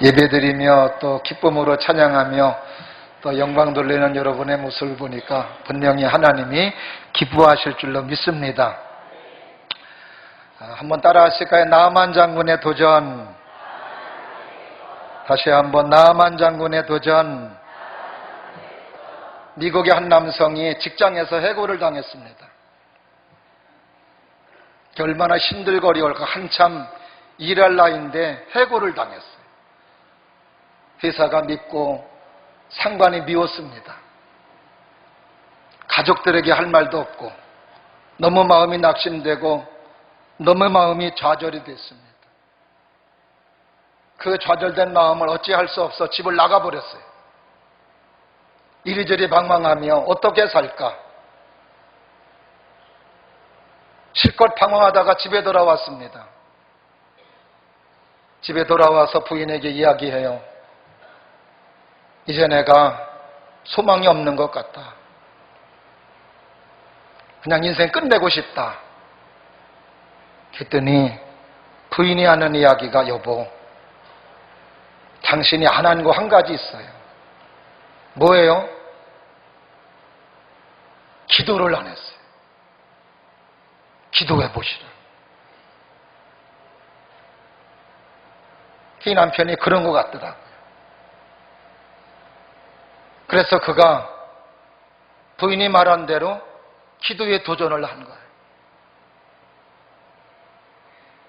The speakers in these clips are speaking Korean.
예배드리며 또 기쁨으로 찬양하며 또 영광 돌리는 여러분의 모습을 보니까 분명히 하나님이 기뻐하실 줄로 믿습니다. 한번 따라 하실까요? 나아만 장군의 도전. 다시 한번 나아만 장군의 도전. 미국의 한 남성이 직장에서 해고를 당했습니다. 얼마나 힘들거리올까. 한참 일할 나이인데 해고를 당했어요. 회사가 밉고 상관이 미웠습니다. 가족들에게 할 말도 없고 너무 마음이 낙심되고 너무 마음이 좌절이 됐습니다. 그 좌절된 마음을 어찌할 수 없어 집을 나가버렸어요. 이리저리 방황하며 어떻게 살까? 실컷 방황하다가 집에 돌아왔습니다. 집에 돌아와서 부인에게 이야기해요. 이제 내가 소망이 없는 것 같다. 그냥 인생 끝내고 싶다. 그랬더니 부인이 하는 이야기가 여보, 당신이 안 한 거 한 가지 있어요. 뭐예요? 기도를 안 했어요. 기도해 보시라. 이 남편이 그런 것 같더라고요. 그래서 그가 부인이 말한 대로 기도에 도전을 한 거예요.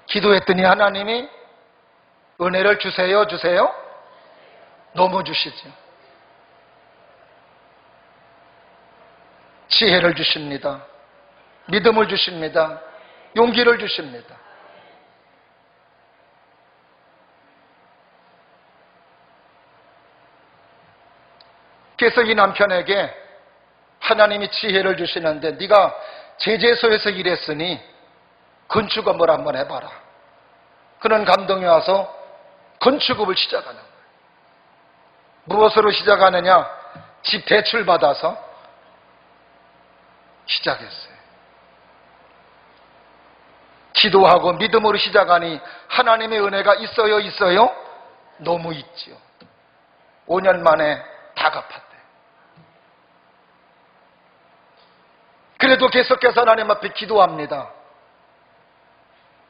기도했더니 하나님이 은혜를 주세요, 주세요? 너무 주시죠. 지혜를 주십니다. 믿음을 주십니다. 용기를 주십니다. 그래서 이 남편에게 하나님이 지혜를 주시는데 네가 제재소에서 일했으니 건축업을 한번 해봐라. 그런 감동이 와서 건축업을 시작하는 거예요. 무엇으로 시작하느냐? 집 대출 받아서 시작했어요. 기도하고 믿음으로 시작하니 하나님의 은혜가 있어요, 있어요? 너무 있지요. 5년 만에 다 갚았대요. 그래도 계속해서 하나님 앞에 기도합니다.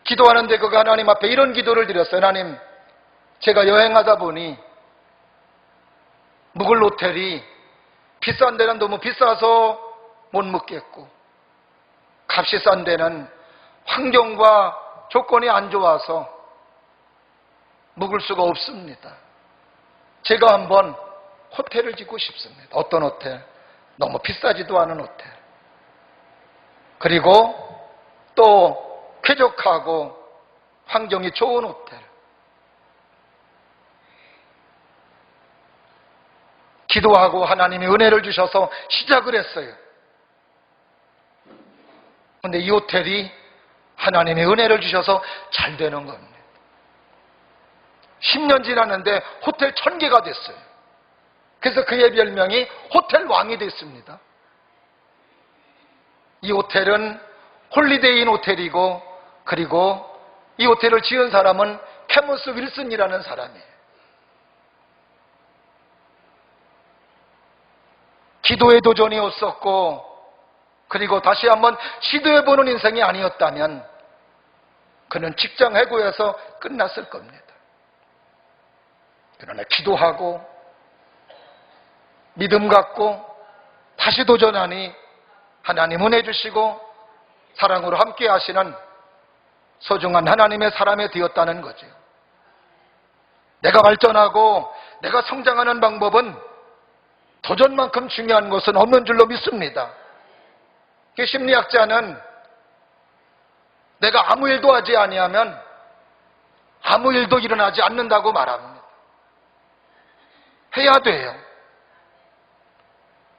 기도하는데 그가 하나님 앞에 이런 기도를 드렸어요. 하나님, 제가 여행하다 보니 묵을 호텔이 비싼 데는 너무 비싸서 못 묵겠고 값이 싼 데는 환경과 조건이 안 좋아서 묵을 수가 없습니다. 제가 한번 호텔을 짓고 싶습니다. 어떤 호텔? 너무 비싸지도 않은 호텔. 그리고 또 쾌적하고 환경이 좋은 호텔. 기도하고 하나님이 은혜를 주셔서 시작을 했어요. 그런데 이 호텔이 하나님의 은혜를 주셔서 잘 되는 겁니다. 10년 지났는데 호텔 1000개가 됐어요. 그래서 그의 별명이 호텔 왕이 됐습니다. 이 호텔은 홀리데이인 호텔이고, 그리고 이 호텔을 지은 사람은 캐머스 윌슨이라는 사람이에요. 기도의 도전이 없었고, 그리고 다시 한번 시도해보는 인생이 아니었다면 그는 직장 해고에서 끝났을 겁니다. 그러나 기도하고 믿음 갖고 다시 도전하니 하나님 은혜 주시고 사랑으로 함께 하시는 소중한 하나님의 사람이 되었다는 거죠. 내가 발전하고 내가 성장하는 방법은 도전만큼 중요한 것은 없는 줄로 믿습니다. 심리학자는 내가 아무 일도 하지 아니하면 아무 일도 일어나지 않는다고 말합니다. 해야 돼요.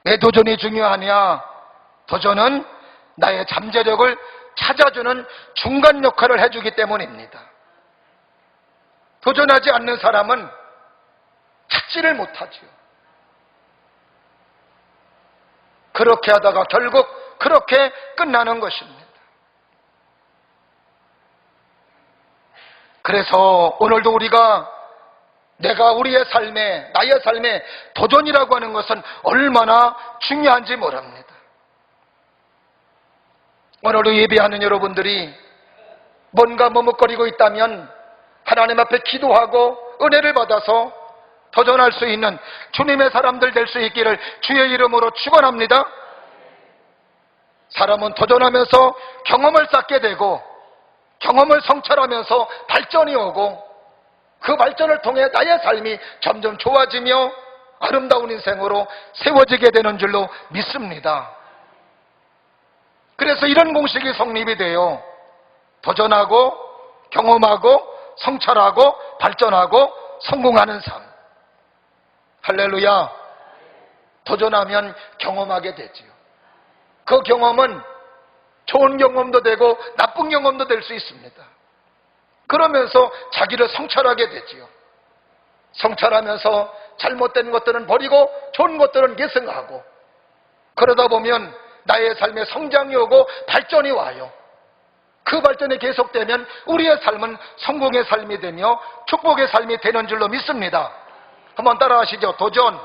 왜 도전이 중요하냐? 도전은 나의 잠재력을 찾아주는 중간 역할을 해주기 때문입니다. 도전하지 않는 사람은 찾지를 못하지요. 그렇게 하다가 결국 그렇게 끝나는 것입니다. 그래서 오늘도 우리가 내가 우리의 삶에, 나의 삶에 도전이라고 하는 것은 얼마나 중요한지 모릅니다. 오늘도 예배하는 여러분들이 뭔가 머뭇거리고 있다면 하나님 앞에 기도하고 은혜를 받아서 도전할 수 있는 주님의 사람들 될 수 있기를 주의 이름으로 축원합니다. 사람은 도전하면서 경험을 쌓게 되고 경험을 성찰하면서 발전이 오고 그 발전을 통해 나의 삶이 점점 좋아지며 아름다운 인생으로 세워지게 되는 줄로 믿습니다. 그래서 이런 공식이 성립이 돼요. 도전하고 경험하고 성찰하고 발전하고 성공하는 삶. 할렐루야. 도전하면 경험하게 되지요. 그 경험은 좋은 경험도 되고 나쁜 경험도 될 수 있습니다. 그러면서 자기를 성찰하게 되지요. 성찰하면서 잘못된 것들은 버리고 좋은 것들은 계승하고, 그러다 보면 나의 삶에 성장이 오고 발전이 와요. 그 발전이 계속되면 우리의 삶은 성공의 삶이 되며 축복의 삶이 되는 줄로 믿습니다. 한번 따라하시죠. 도전,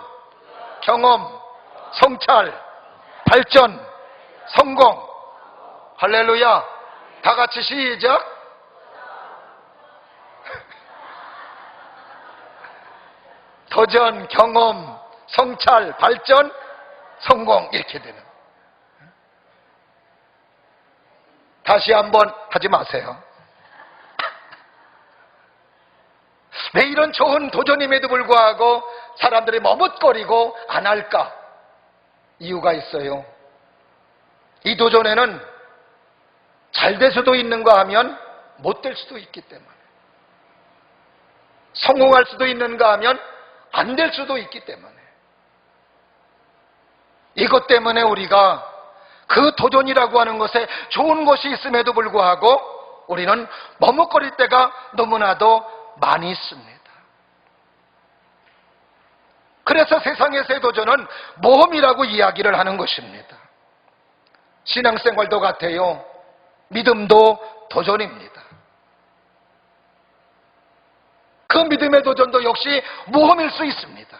경험, 성찰, 발전, 성공. 할렐루야. 다 같이 시작. 도전, 경험, 성찰, 발전, 성공. 이렇게 되는. 다시 한번 하지 마세요. 왜 이런 좋은 도전임에도 불구하고 사람들이 머뭇거리고 안 할까? 이유가 있어요. 이 도전에는 잘 될 수도 있는가 하면 못 될 수도 있기 때문에, 성공할 수도 있는가 하면 안 될 수도 있기 때문에, 이것 때문에 우리가 그 도전이라고 하는 것에 좋은 것이 있음에도 불구하고 우리는 머뭇거릴 때가 너무나도 많이 있습니다. 그래서 세상에서의 도전은 모험이라고 이야기를 하는 것입니다. 신앙생활도 같아요. 믿음도 도전입니다. 그 믿음의 도전도 역시 모험일 수 있습니다.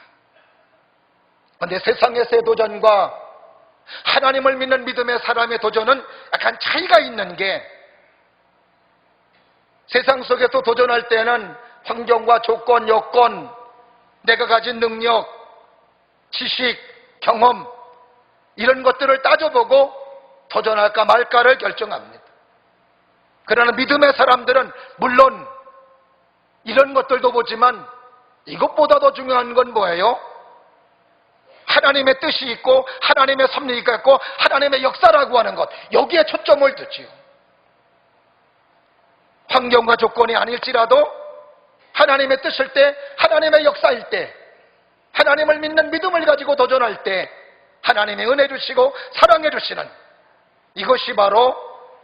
그런데 세상에서의 도전과 하나님을 믿는 믿음의 사람의 도전은 약간 차이가 있는 게, 세상 속에서 도전할 때는 환경과 조건, 여건, 내가 가진 능력, 지식, 경험, 이런 것들을 따져보고 도전할까 말까를 결정합니다. 그러나 믿음의 사람들은 물론 이런 것들도 보지만 이것보다 더 중요한 건 뭐예요? 하나님의 뜻이 있고 하나님의 섭리가 있고 하나님의 역사라고 하는 것, 여기에 초점을 두지요. 환경과 조건이 아닐지라도 하나님의 뜻일 때, 하나님의 역사일 때, 하나님을 믿는 믿음을 가지고 도전할 때 하나님의 은혜 주시고 사랑해 주시는, 이것이 바로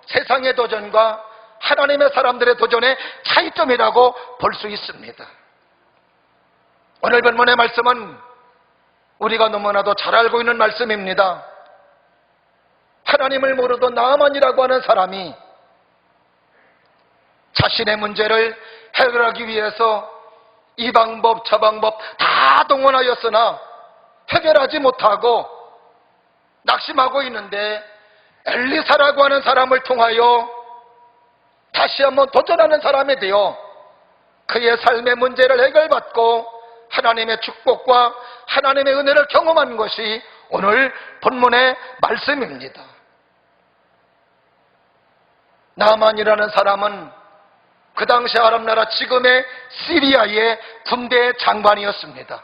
세상의 도전과 하나님의 사람들의 도전의 차이점이라고 볼 수 있습니다. 오늘 본문의 말씀은 우리가 너무나도 잘 알고 있는 말씀입니다. 하나님을 모르던 나아만이라고 하는 사람이 자신의 문제를 해결하기 위해서 이 방법 저 방법 다 동원하였으나 해결하지 못하고 낙심하고 있는데, 엘리사라고 하는 사람을 통하여 다시 한번 도전하는 사람이 되어 그의 삶의 문제를 해결받고 하나님의 축복과 하나님의 은혜를 경험한 것이 오늘 본문의 말씀입니다. 나만이라는 사람은 그 당시 아람 나라, 지금의 시리아의 군대 장관이었습니다.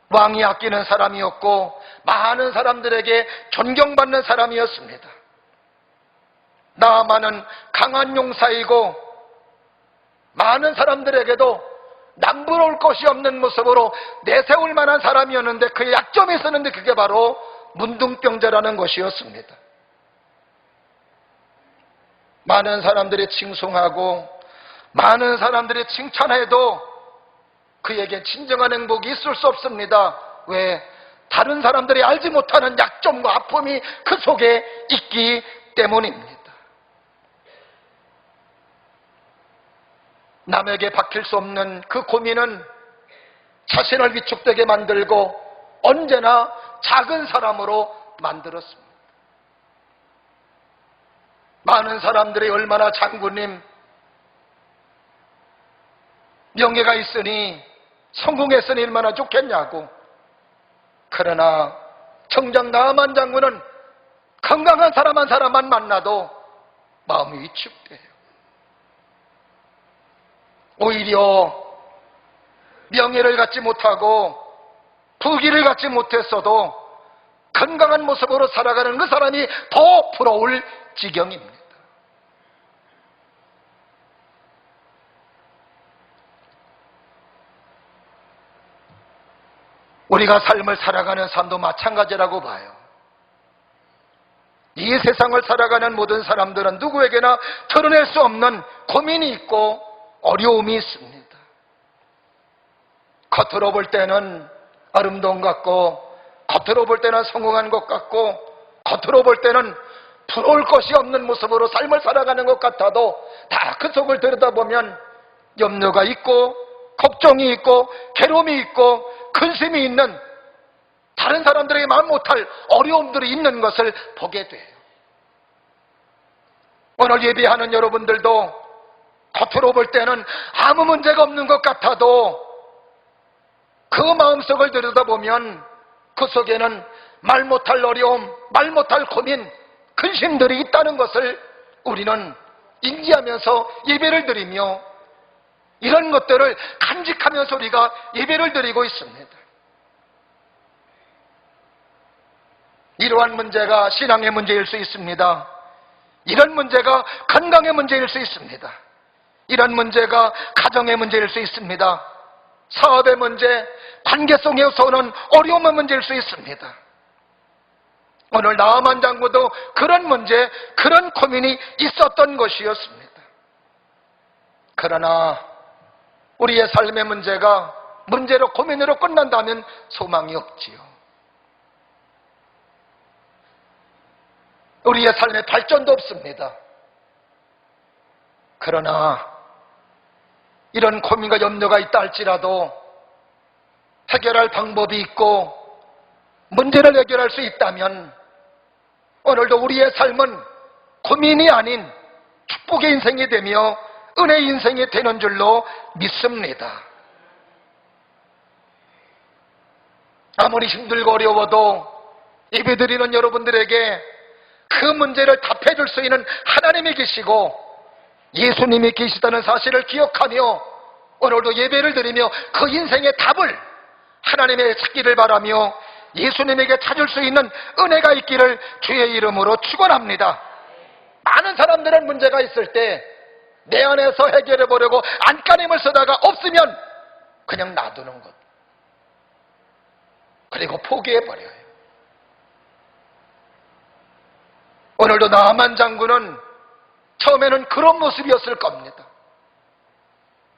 왕이 아끼는 사람이었고 많은 사람들에게 존경받는 사람이었습니다. 나아만은 강한 용사이고 많은 사람들에게도 남부러울 것이 없는 모습으로 내세울 만한 사람이었는데, 그의 약점이 있었는데 그게 바로 문둥병자라는 것이었습니다. 많은 사람들이 칭송하고 많은 사람들이 칭찬해도 그에게 진정한 행복이 있을 수 없습니다. 왜? 다른 사람들이 알지 못하는 약점과 아픔이 그 속에 있기 때문입니다. 남에게 박힐 수 없는 그 고민은 자신을 위축되게 만들고 언제나 작은 사람으로 만들었습니다. 많은 사람들이 얼마나 장군님, 명예가 있으니 성공했으니 얼마나 좋겠냐고. 그러나 정작 나만 장군은 건강한 사람 한 사람만 만나도 마음이 위축돼요. 오히려 명예를 갖지 못하고 부귀를 갖지 못했어도 건강한 모습으로 살아가는 그 사람이 더 부러울 지경입니다. 우리가 삶을 살아가는 삶도 마찬가지라고 봐요. 이 세상을 살아가는 모든 사람들은 누구에게나 털어낼 수 없는 고민이 있고 어려움이 있습니다. 겉으로 볼 때는 아름다운 것 같고, 겉으로 볼 때는 성공한 것 같고, 겉으로 볼 때는 부러울 것이 없는 모습으로 삶을 살아가는 것 같아도 다 그 속을 들여다보면 염려가 있고 걱정이 있고 괴로움이 있고 근심이 있는, 다른 사람들에게 말 못할 어려움들이 있는 것을 보게 돼요. 오늘 예배하는 여러분들도 겉으로 볼 때는 아무 문제가 없는 것 같아도 그 마음속을 들여다보면 그 속에는 말 못할 어려움, 말 못할 고민, 근심들이 있다는 것을 우리는 인지하면서 예배를 드리며 이런 것들을 간직하면서 우리가 예배를 드리고 있습니다. 이러한 문제가 신앙의 문제일 수 있습니다. 이런 문제가 건강의 문제일 수 있습니다. 이런 문제가 가정의 문제일 수 있습니다. 사업의 문제, 관계성에서 오는 어려움의 문제일 수 있습니다. 오늘 나아만 장군도 그런 문제, 그런 고민이 있었던 것이었습니다. 그러나 우리의 삶의 문제가 문제로 고민으로 끝난다면 소망이 없지요. 우리의 삶의 발전도 없습니다. 그러나 이런 고민과 염려가 있다 할지라도 해결할 방법이 있고 문제를 해결할 수 있다면 오늘도 우리의 삶은 고민이 아닌 축복의 인생이 되며 은혜의 인생이 되는 줄로 믿습니다. 아무리 힘들고 어려워도 예배드리는 여러분들에게 그 문제를 답해 줄 수 있는 하나님이 계시고 예수님이 계시다는 사실을 기억하며 오늘도 예배를 드리며 그 인생의 답을 하나님의 찾기를 바라며 예수님에게 찾을 수 있는 은혜가 있기를 주의 이름으로 축원합니다. 많은 사람들은 문제가 있을 때 내 안에서 해결해 보려고 안간힘을 쓰다가 없으면 그냥 놔두는 것, 그리고 포기해 버려요. 오늘도 나아만 장군은 처음에는 그런 모습이었을 겁니다.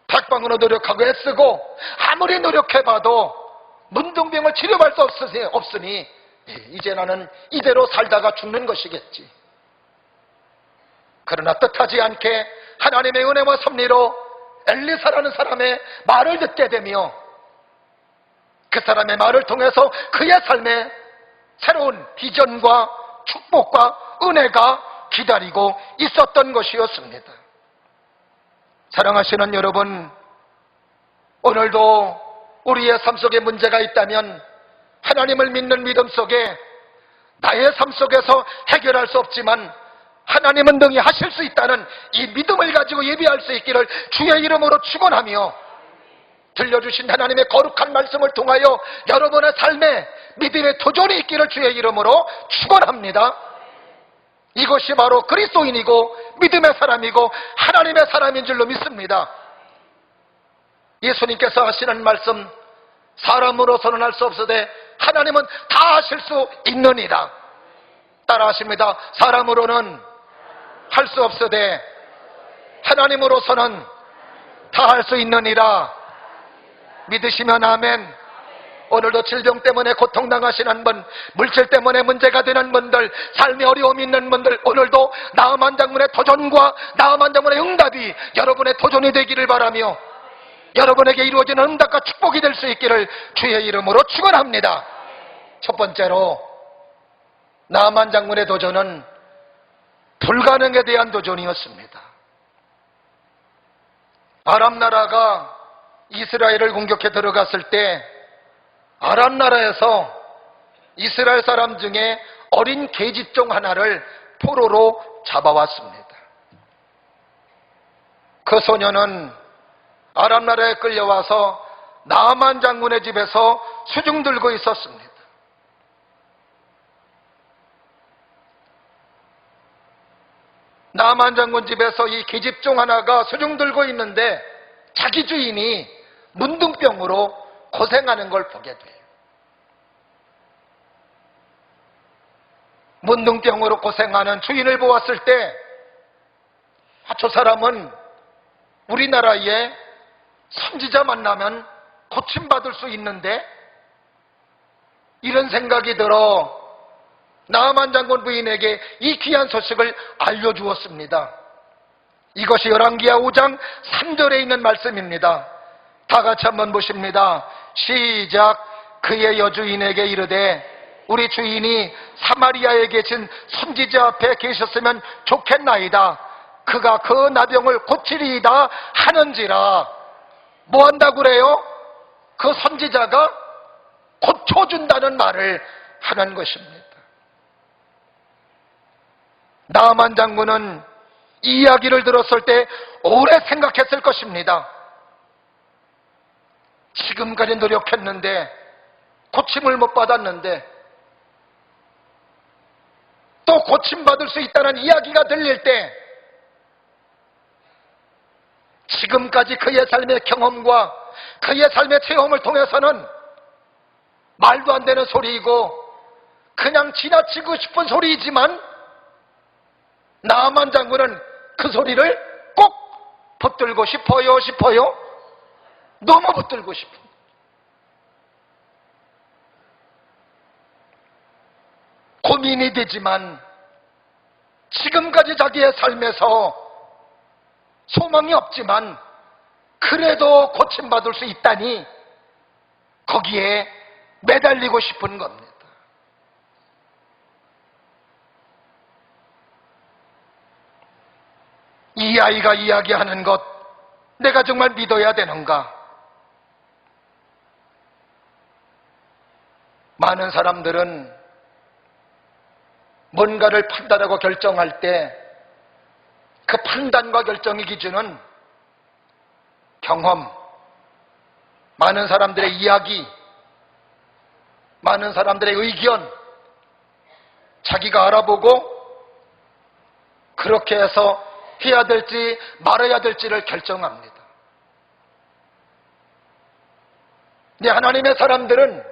백방으로 노력하고 애쓰고 아무리 노력해봐도 문둥병을 치료할 수 없으니 이제 나는 이대로 살다가 죽는 것이겠지. 그러나 뜻하지 않게 하나님의 은혜와 섭리로 엘리사라는 사람의 말을 듣게 되며 그 사람의 말을 통해서 그의 삶에 새로운 비전과 축복과 은혜가 기다리고 있었던 것이었습니다. 사랑하시는 여러분, 오늘도 우리의 삶 속에 문제가 있다면 하나님을 믿는 믿음 속에 나의 삶 속에서 해결할 수 없지만 하나님은 능히 하실 수 있다는 이 믿음을 가지고 예배할 수 있기를 주의 이름으로 축원하며 들려주신 하나님의 거룩한 말씀을 통하여 여러분의 삶에 믿음의 도전이 있기를 주의 이름으로 축원합니다. 이것이 바로 그리스도인이고 믿음의 사람이고 하나님의 사람인 줄로 믿습니다. 예수님께서 하시는 말씀, 사람으로서는 할 수 없으되 하나님은 다 하실 수 있느니라. 따라 하십니다. 사람으로는 할 수 없으되 하나님으로서는 다 할 수 있느니라. 믿으시면 아멘. 오늘도 질병 때문에 고통당하시는 분, 물질 때문에 문제가 되는 분들, 삶의 어려움이 있는 분들, 오늘도 나아만 장군의 도전과 나아만 장군의 응답이 여러분의 도전이 되기를 바라며 여러분에게 이루어지는 응답과 축복이 될 수 있기를 주의 이름으로 축원합니다. 첫 번째로, 나아만 장군의 도전은 불가능에 대한 도전이었습니다. 아람 나라가 이스라엘을 공격해 들어갔을 때 아람 나라에서 이스라엘 사람 중에 어린 계집종 하나를 포로로 잡아왔습니다. 그 소녀는 아람 나라에 끌려와서 나아만 장군의 집에서 수중 들고 있었습니다. 나아만 장군 집에서 이 계집종 하나가 수중 들고 있는데 자기 주인이 문둥병으로 고생하는 걸 보게 돼요. 문둥병으로 고생하는 주인을 보았을 때, 저 사람은 우리나라에 선지자 만나면 고침받을 수 있는데, 이런 생각이 들어 나아만 장군 부인에게 이 귀한 소식을 알려주었습니다. 이것이 열왕기하 5장 3절에 있는 말씀입니다. 다 같이 한번 보십니다. 시작. 그의 여주인에게 이르되 우리 주인이 사마리아에 계신 선지자 앞에 계셨으면 좋겠나이다. 그가 그 나병을 고치리이다 하는지라. 뭐 한다고 그래요? 그 선지자가 고쳐준다는 말을 하는 것입니다. 나아만 장군은 이 이야기를 들었을 때 오래 생각했을 것입니다. 지금까지 노력했는데 고침을 못 받았는데 또 고침받을 수 있다는 이야기가 들릴 때 지금까지 그의 삶의 경험과 그의 삶의 체험을 통해서는 말도 안 되는 소리이고 그냥 지나치고 싶은 소리이지만 나아만 장군은 그 소리를 꼭 붙들고 싶어요? 너무 붙들고 싶은. 고민이 되지만 지금까지 자기의 삶에서 소망이 없지만 그래도 고침받을 수 있다니 거기에 매달리고 싶은 겁니다. 이 아이가 이야기하는 것 내가 정말 믿어야 되는가? 많은 사람들은 뭔가를 판단하고 결정할 때 그 판단과 결정의 기준은 경험, 많은 사람들의 이야기, 많은 사람들의 의견, 자기가 알아보고 그렇게 해서 해야 될지 말아야 될지를 결정합니다. 근데 하나님의 사람들은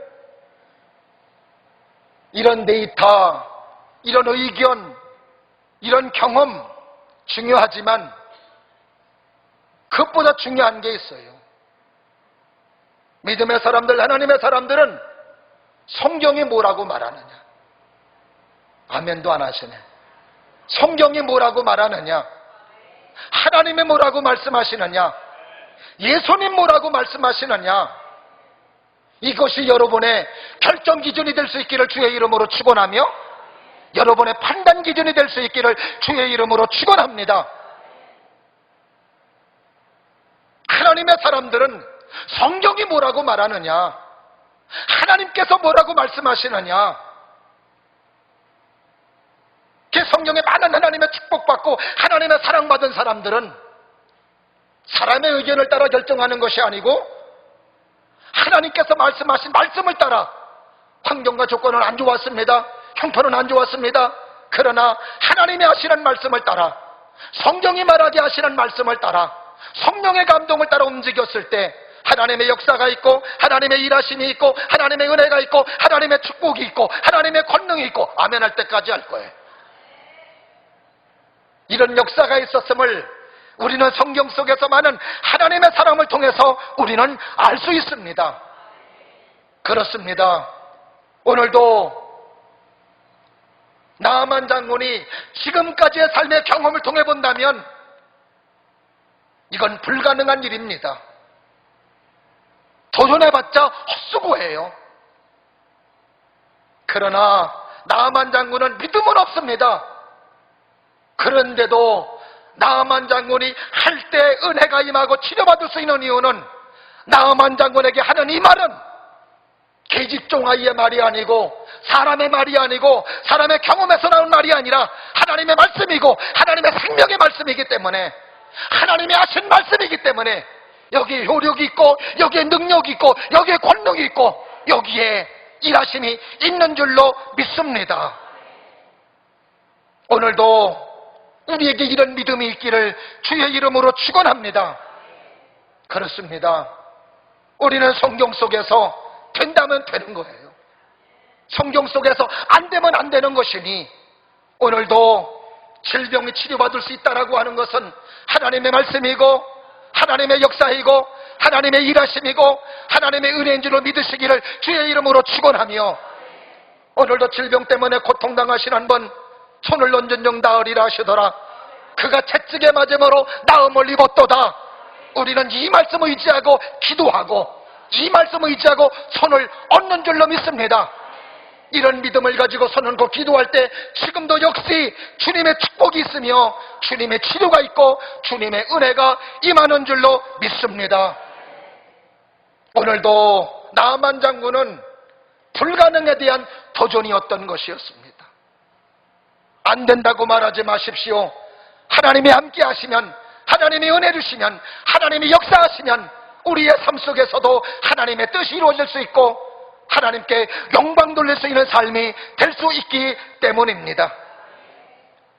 이런 데이터, 이런 의견, 이런 경험 중요하지만 그것보다 중요한 게 있어요. 믿음의 사람들, 하나님의 사람들은 성경이 뭐라고 말하느냐? 아멘도 안 하시네. 성경이 뭐라고 말하느냐? 하나님이 뭐라고 말씀하시느냐? 예수님 뭐라고 말씀하시느냐? 이것이 여러분의 결정 기준이 될 수 있기를 주의 이름으로 축원하며 여러분의 판단 기준이 될 수 있기를 주의 이름으로 축원합니다. 하나님의 사람들은 성경이 뭐라고 말하느냐? 하나님께서 뭐라고 말씀하시느냐? 그 성경에 많은 하나님의 축복받고 하나님의 사랑받은 사람들은 사람의 의견을 따라 결정하는 것이 아니고 하나님께서 말씀하신 말씀을 따라 환경과 조건은 안 좋았습니다. 형편은 안 좋았습니다. 그러나 하나님이 하시는 말씀을 따라 성경이 말하게 하시는 말씀을 따라 성령의 감동을 따라 움직였을 때 하나님의 역사가 있고 하나님의 일하심이 있고 하나님의 은혜가 있고 하나님의 축복이 있고 하나님의 권능이 있고 아멘 할 때까지 할 거예요. 이런 역사가 있었음을 우리는 성경 속에서 많은 하나님의 사람을 통해서 우리는 알 수 있습니다. 그렇습니다. 오늘도 나아만 장군이 지금까지의 삶의 경험을 통해 본다면 이건 불가능한 일입니다. 도전해봤자 헛수고예요. 그러나 나아만 장군은 믿음은 없습니다. 그런데도 나아만 장군이 할 때 은혜가 임하고 치료받을 수 있는 이유는 나아만 장군에게 하는 이 말은 계집종아이의 말이 아니고 사람의 말이 아니고 사람의 경험에서 나온 말이 아니라 하나님의 말씀이고 하나님의 생명의 말씀이기 때문에, 하나님이 하신 말씀이기 때문에 여기에 효력이 있고 여기에 능력이 있고 여기에 권능이 있고 여기에 일하심이 있는 줄로 믿습니다. 오늘도 우리에게 이런 믿음이 있기를 주의 이름으로 축원합니다. 그렇습니다. 우리는 성경 속에서 된다면 되는 거예요. 성경 속에서 안 되면 안 되는 것이니 오늘도 질병이 치료받을 수 있다라고 하는 것은 하나님의 말씀이고 하나님의 역사이고 하나님의 일하심이고 하나님의 은혜인 줄로 믿으시기를 주의 이름으로 축원하며, 오늘도 질병 때문에 고통당하신 한 번 손을 얹은 나으리라 하시더라. 그가 채찍에 맞음으로 나음을 입었도다. 우리는 이 말씀을 의지하고 기도하고 이 말씀을 의지하고 손을 얹는 줄로 믿습니다. 이런 믿음을 가지고 손 얹고 기도할 때 지금도 역시 주님의 축복이 있으며 주님의 치료가 있고 주님의 은혜가 임하는 줄로 믿습니다. 오늘도 나아만 장군은 불가능에 대한 도전이었던 것이었습니다. 안 된다고 말하지 마십시오. 하나님이 함께 하시면, 하나님이 은혜 주시면, 하나님이 역사하시면 우리의 삶 속에서도 하나님의 뜻이 이루어질 수 있고 하나님께 영광 돌릴 수 있는 삶이 될 수 있기 때문입니다.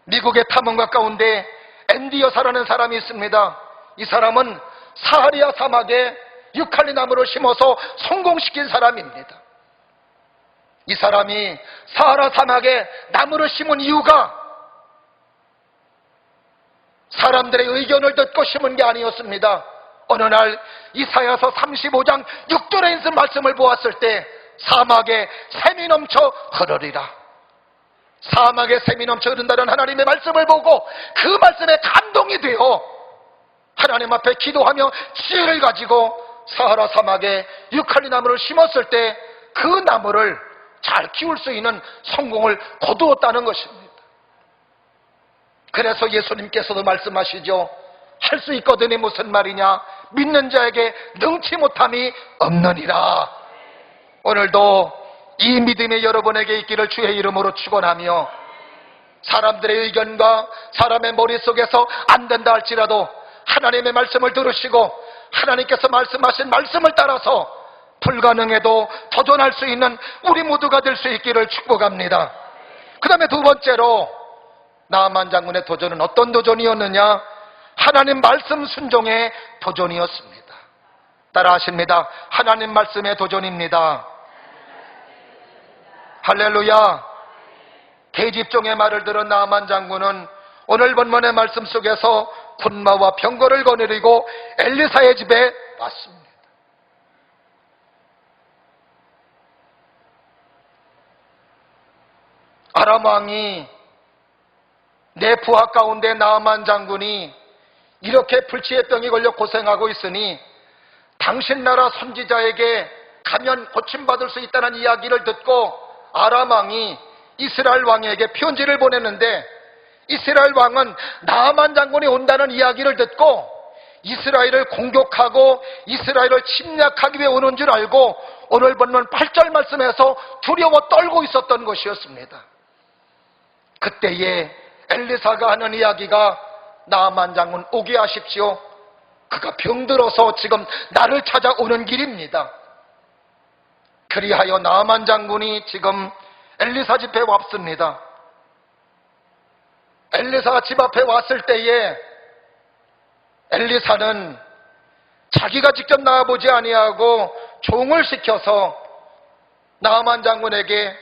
미국의 탐험가 가운데 앤디 여사라는 사람이 있습니다. 이 사람은 사하리아 사막에 유칼리 나무를 심어서 성공시킨 사람입니다. 이 사람이 사하라 사막에 나무를 심은 이유가 사람들의 의견을 듣고 심은 게 아니었습니다. 어느 날 이사야서 35장 6절에 있는 말씀을 보았을 때 사막에 샘이 넘쳐 흐르리라. 사막에 샘이 넘쳐 흐른다는 하나님의 말씀을 보고 그 말씀에 감동이 되어 하나님 앞에 기도하며 지혜를 가지고 사하라 사막에 유칼리 나무를 심었을 때 그 나무를 잘 키울 수 있는 성공을 거두었다는 것입니다. 그래서 예수님께서도 말씀하시죠. 할 수 있거든이 무슨 말이냐? 믿는 자에게 능치 못함이 없느니라. 오늘도 이 믿음이 여러분에게 있기를 주의 이름으로 축원하며, 사람들의 의견과 사람의 머릿속에서 안 된다 할지라도 하나님의 말씀을 들으시고 하나님께서 말씀하신 말씀을 따라서 불가능해도 도전할 수 있는 우리 모두가 될 수 있기를 축복합니다. 그 다음에 두 번째로 나아만 장군의 도전은 어떤 도전이었느냐? 하나님 말씀 순종의 도전이었습니다. 따라 하십니다. 하나님 말씀의 도전입니다. 할렐루야. 계집종의 말을 들은 나아만 장군은 오늘 본문의 말씀 속에서 군마와 병거를 거느리고 엘리사의 집에 왔습니다. 아람 왕이 내 부하 가운데 나아만 장군이 이렇게 불치의 병이 걸려 고생하고 있으니 당신 나라 선지자에게 가면 고침받을 수 있다는 이야기를 듣고 아람 왕이 이스라엘 왕에게 편지를 보냈는데, 이스라엘 왕은 나아만 장군이 온다는 이야기를 듣고 이스라엘을 공격하고 이스라엘을 침략하기 위해 오는 줄 알고 오늘 본문 8절 말씀에서 두려워 떨고 있었던 것이었습니다. 그때에 엘리사가 하는 이야기가 나아만 장군 오게 하십시오. 그가 병들어서 지금 나를 찾아오는 길입니다. 그리하여 나아만 장군이 지금 엘리사 집에 왔습니다. 엘리사 집 앞에 왔을 때에 엘리사는 자기가 직접 나와보지 아니하고 종을 시켜서 나아만 장군에게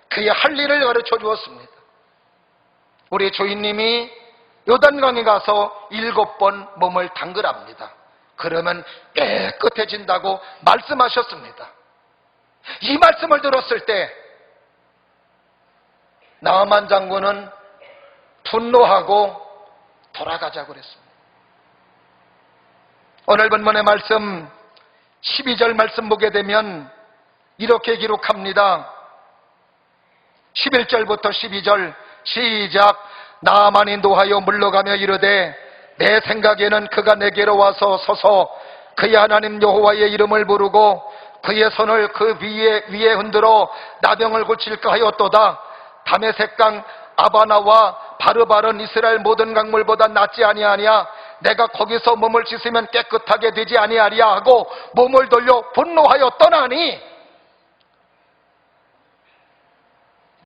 그의 할 일을 가르쳐 주었습니다. 우리 주인님이 요단강에 가서 7번 몸을 담그랍니다. 그러면 깨끗해진다고 말씀하셨습니다. 이 말씀을 들었을 때 나아만 장군은 분노하고 돌아가자고 그랬습니다. 오늘 본문의 말씀 12절 말씀 보게 되면 이렇게 기록합니다. 11절부터 12절 시작. 나아만이 노하여 물러가며 이르되 내 생각에는 그가 내게로 와서 서서 그의 하나님 여호와의 이름을 부르고 그의 손을 그 위에 흔들어 나병을 고칠까 하였도다. 다메섹강 아바나와 바르바른 이스라엘 모든 강물보다 낫지 아니하냐. 내가 거기서 몸을 씻으면 깨끗하게 되지 아니하리야 하고 몸을 돌려 분노하여 떠나니,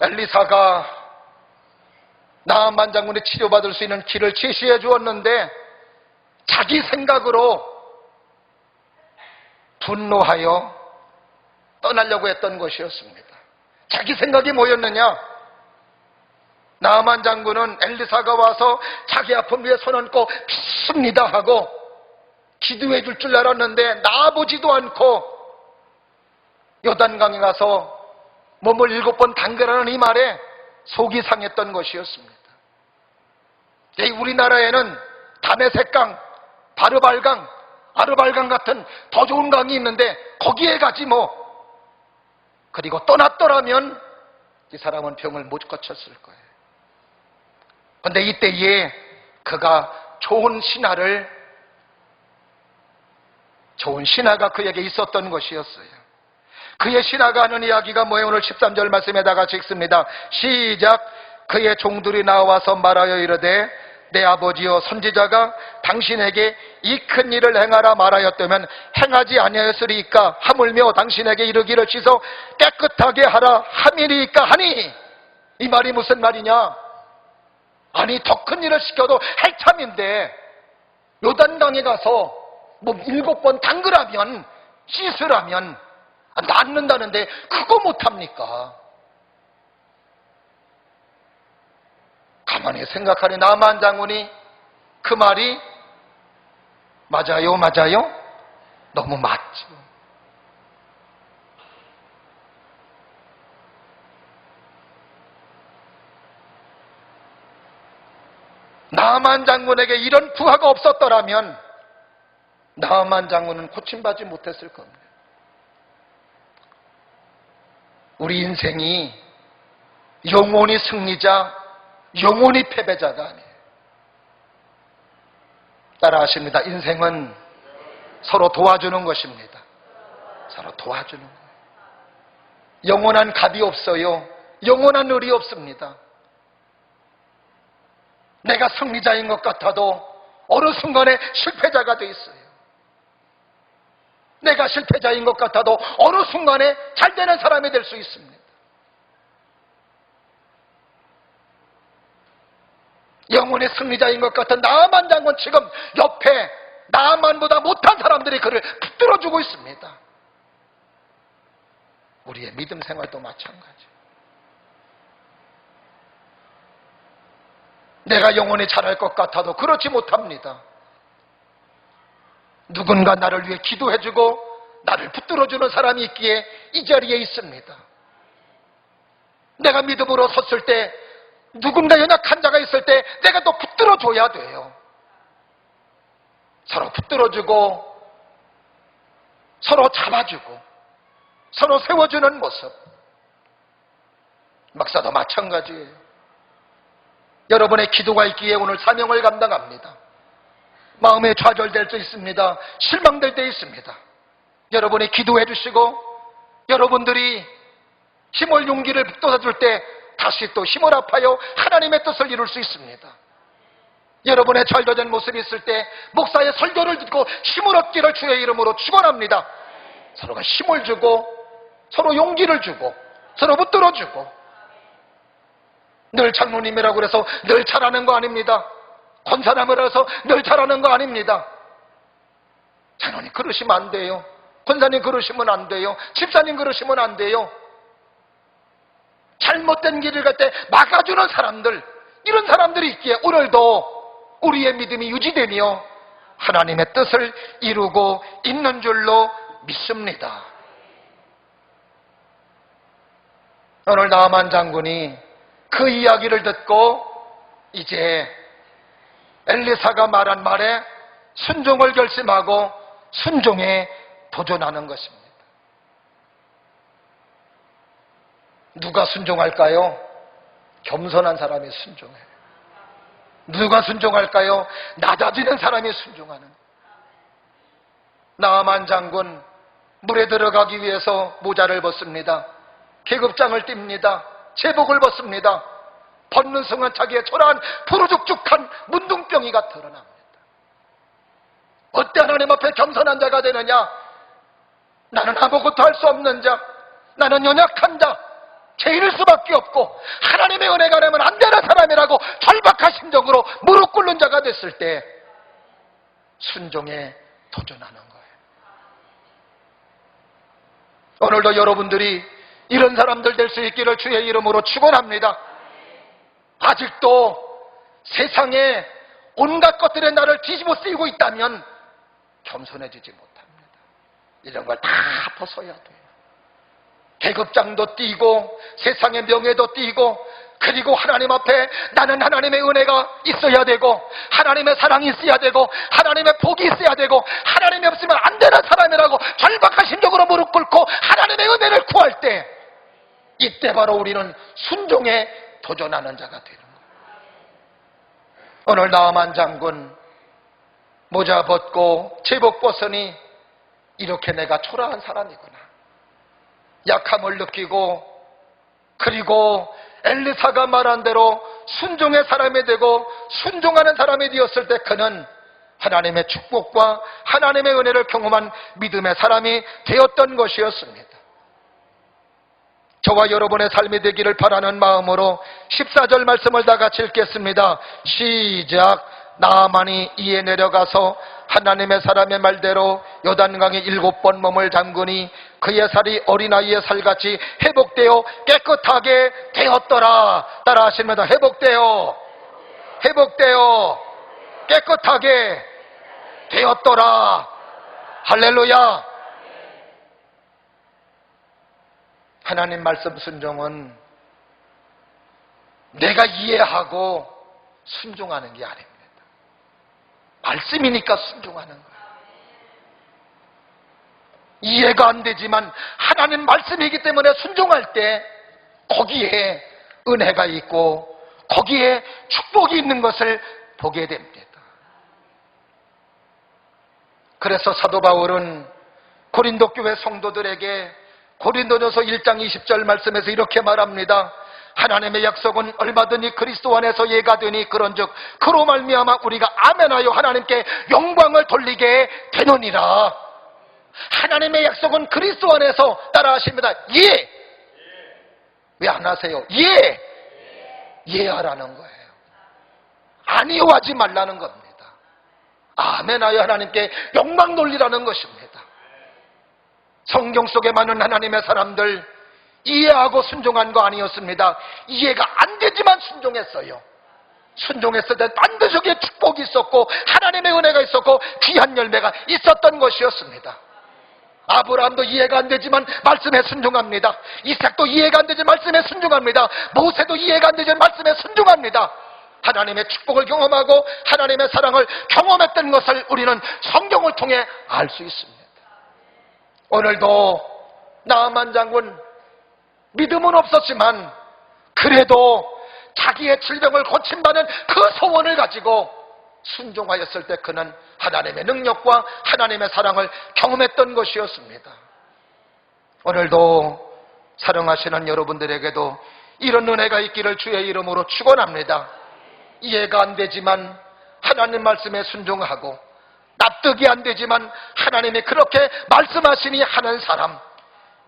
엘리사가 나아만 장군이 치료받을 수 있는 길을 제시해 주었는데 자기 생각으로 분노하여 떠나려고 했던 것이었습니다. 자기 생각이 뭐였느냐? 나아만 장군은 엘리사가 와서 자기 아픔 위에 손 얹고 믿습니다 하고 기도해 줄 줄 알았는데 나아보지도 않고 요단강에 가서 몸을 7번 담그라는 이 말에 속이 상했던 것이었습니다. 우리나라에는 다메섹강, 바르발강, 아르발강 같은 더 좋은 강이 있는데 거기에 가지 뭐. 그리고 떠났더라면 이 사람은 병을 못 고쳤을 거예요. 그런데 이때에 그가 좋은 신하가 그에게 있었던 것이었어요. 그의 신하가 하는 이야기가 뭐예요? 오늘 13절 말씀에 다 같이 읽습니다. 시작. 그의 종들이 나와서 말하여 이르되 내 아버지여 선지자가 당신에게 이 큰 일을 행하라 말하였다면 행하지 아니하였으리이까 하물며 당신에게 이르기를 씻어 깨끗하게 하라 함이리이까 하니. 이 말이 무슨 말이냐? 아니 더 큰 일을 시켜도 해참인데 요단강에 가서 뭐 7번 담그라면 씻으라면 낫는다는데 그거 못합니까? 가만히 생각하니 나아만 장군이 그 말이 맞아요? 너무 맞죠. 나아만 장군에게 이런 부하가 없었더라면 나아만 장군은 고침받지 못했을 겁니다. 우리 인생이 영원히 승리자, 영원히 패배자가 아니에요. 따라하십니다. 인생은 서로 도와주는 것입니다. 서로 도와주는 거예요. 영원한 갑이 없어요. 영원한 을이 없습니다. 내가 승리자인 것 같아도 어느 순간에 실패자가 돼 있어요. 내가 실패자인 것 같아도 어느 순간에 잘 되는 사람이 될 수 있습니다. 영혼의 승리자인 것 같은 나아만 장군, 지금 옆에 나아만보다 못한 사람들이 그를 붙들어주고 있습니다. 우리의 믿음 생활도 마찬가지. 내가 영혼이 잘할 것 같아도 그렇지 못합니다. 누군가 나를 위해 기도해주고 나를 붙들어주는 사람이 있기에 이 자리에 있습니다. 내가 믿음으로 섰을 때, 누군가 연약한 자가 있을 때 내가 또 붙들어줘야 돼요. 서로 붙들어주고 서로 잡아주고 서로 세워주는 모습. 목사도 마찬가지예요. 여러분의 기도가 있기에 오늘 사명을 감당합니다. 마음에 좌절될 때 있습니다. 실망될 때 있습니다. 여러분이 기도해 주시고 여러분들이 힘을 용기를 북돋아줄 때 다시 또 힘을 합하여 하나님의 뜻을 이룰 수 있습니다. 여러분의 절도된 모습이 있을 때 목사의 설교를 듣고 힘을 얻기를 주의 이름으로 축원합니다. 서로가 힘을 주고 서로 용기를 주고 서로 붙들어주고. 늘 장로님이라고 그래서 늘 잘하는 거 아닙니다. 권사님이라고 해서 늘 잘하는 거 아닙니다. 장로님 그러시면 안 돼요. 권사님 그러시면 안 돼요. 집사님 그러시면 안 돼요. 잘못된 길을 갈 때 막아주는 사람들, 이런 사람들이 있기에 오늘도 우리의 믿음이 유지되며 하나님의 뜻을 이루고 있는 줄로 믿습니다. 오늘 나만 장군이 그 이야기를 듣고 이제 엘리사가 말한 말에 순종을 결심하고 순종에 도전하는 것입니다. 누가 순종할까요? 겸손한 사람이 순종해요. 누가 순종할까요? 낮아지는 사람이 순종하는. 나아만 장군 물에 들어가기 위해서 모자를 벗습니다. 계급장을 띱니다. 제복을 벗습니다. 벗는 순간 자기의 초라한 푸르죽죽한 문둥병이가 드러납니다. 어때 하나님 앞에 겸손한 자가 되느냐? 나는 아무것도 할 수 없는 자, 나는 연약한 자, 죄인일 수밖에 없고 하나님의 은혜가 되면 안 되는 사람이라고 절박한 심정으로 무릎 꿇는 자가 됐을 때 순종에 도전하는 거예요. 오늘도 여러분들이 이런 사람들 될 수 있기를 주의 이름으로 축원합니다. 아직도 세상에 온갖 것들에 나를 뒤집어 쓰이고 있다면 겸손해지지 못합니다. 이런 걸 다 벗어야 돼요. 계급장도 띄고 세상의 명예도 띄고 그리고 하나님 앞에 나는 하나님의 은혜가 있어야 되고 하나님의 사랑이 있어야 되고 하나님의 복이 있어야 되고 하나님이 없으면 안 되는 사람이라고 절박한 심정으로 무릎 꿇고 하나님의 은혜를 구할 때 이때 바로 우리는 순종에 도전하는 자가 되는 거예요. 오늘 나아만 장군 모자 벗고 제복 벗으니 이렇게 내가 초라한 사람이구나. 약함을 느끼고 그리고 엘리사가 말한 대로 순종의 사람이 되고 순종하는 사람이 되었을 때 그는 하나님의 축복과 하나님의 은혜를 경험한 믿음의 사람이 되었던 것이었습니다. 저와 여러분의 삶이 되기를 바라는 마음으로 14절 말씀을 다 같이 읽겠습니다. 시작. 나아만이 이에 내려가서 하나님의 사람의 말대로 요단강에 7번 몸을 잠그니 그의 살이 어린아이의 살같이 회복되어 깨끗하게 되었더라. 따라 하십니다. 회복되어 깨끗하게 되었더라. 할렐루야. 하나님 말씀 순종은 내가 이해하고 순종하는 게 아닙니다. 말씀이니까 순종하는 거예요. 이해가 안 되지만 하나님 말씀이기 때문에 순종할 때 거기에 은혜가 있고 거기에 축복이 있는 것을 보게 됩니다. 그래서 사도 바울은 고린도 교회 성도들에게 고린도전서 1장 20절 말씀에서 이렇게 말합니다. 하나님의 약속은 얼마든지 그리스도 안에서 예가되니 그런즉 그로 말미암아 우리가 아멘하여 하나님께 영광을 돌리게 되느니라. 하나님의 약속은 그리스도 안에서 따라하십니다. 예. 왜 안 하세요? 예. 예하라는 거예요. 아니요 하지 말라는 겁니다. 아멘하여 하나님께 영광 돌리라는 것입니다. 성경 속에 많은 하나님의 사람들 이해하고 순종한 거 아니었습니다. 이해가 안 되지만 순종했어요. 순종했을 때 반드시 그에 축복이 있었고 하나님의 은혜가 있었고 귀한 열매가 있었던 것이었습니다. 아브라함도 이해가 안 되지만 말씀에 순종합니다. 이삭도 이해가 안 되지만 말씀에 순종합니다. 모세도 이해가 안 되지만 말씀에 순종합니다. 하나님의 축복을 경험하고 하나님의 사랑을 경험했던 것을 우리는 성경을 통해 알 수 있습니다. 오늘도 나아만 장군 믿음은 없었지만 그래도 자기의 질병을 고침받는 그 소원을 가지고 순종하였을 때 그는 하나님의 능력과 하나님의 사랑을 경험했던 것이었습니다. 오늘도 사랑하시는 여러분들에게도 이런 은혜가 있기를 주의 이름으로 축원합니다. 이해가 안 되지만 하나님 말씀에 순종하고 납득이 안 되지만 하나님이 그렇게 말씀하시니 하는 사람,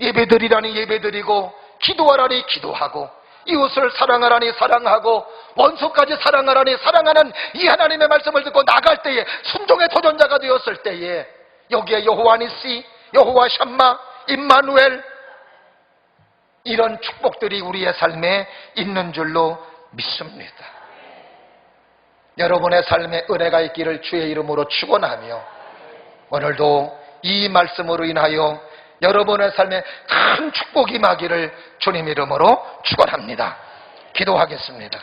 예배드리라니 예배드리고 기도하라니 기도하고 이웃을 사랑하라니 사랑하고 원수까지 사랑하라니 사랑하는 이 하나님의 말씀을 듣고 나갈 때에 순종의 도전자가 되었을 때에 여기에 여호와 니시, 여호와 샴마, 임마누엘 이런 축복들이 우리의 삶에 있는 줄로 믿습니다. 여러분의 삶에 은혜가 있기를 주의 이름으로 축원하며 오늘도 이 말씀으로 인하여 여러분의 삶에 큰 축복이 임하기를 주님 이름으로 축원합니다. 기도하겠습니다.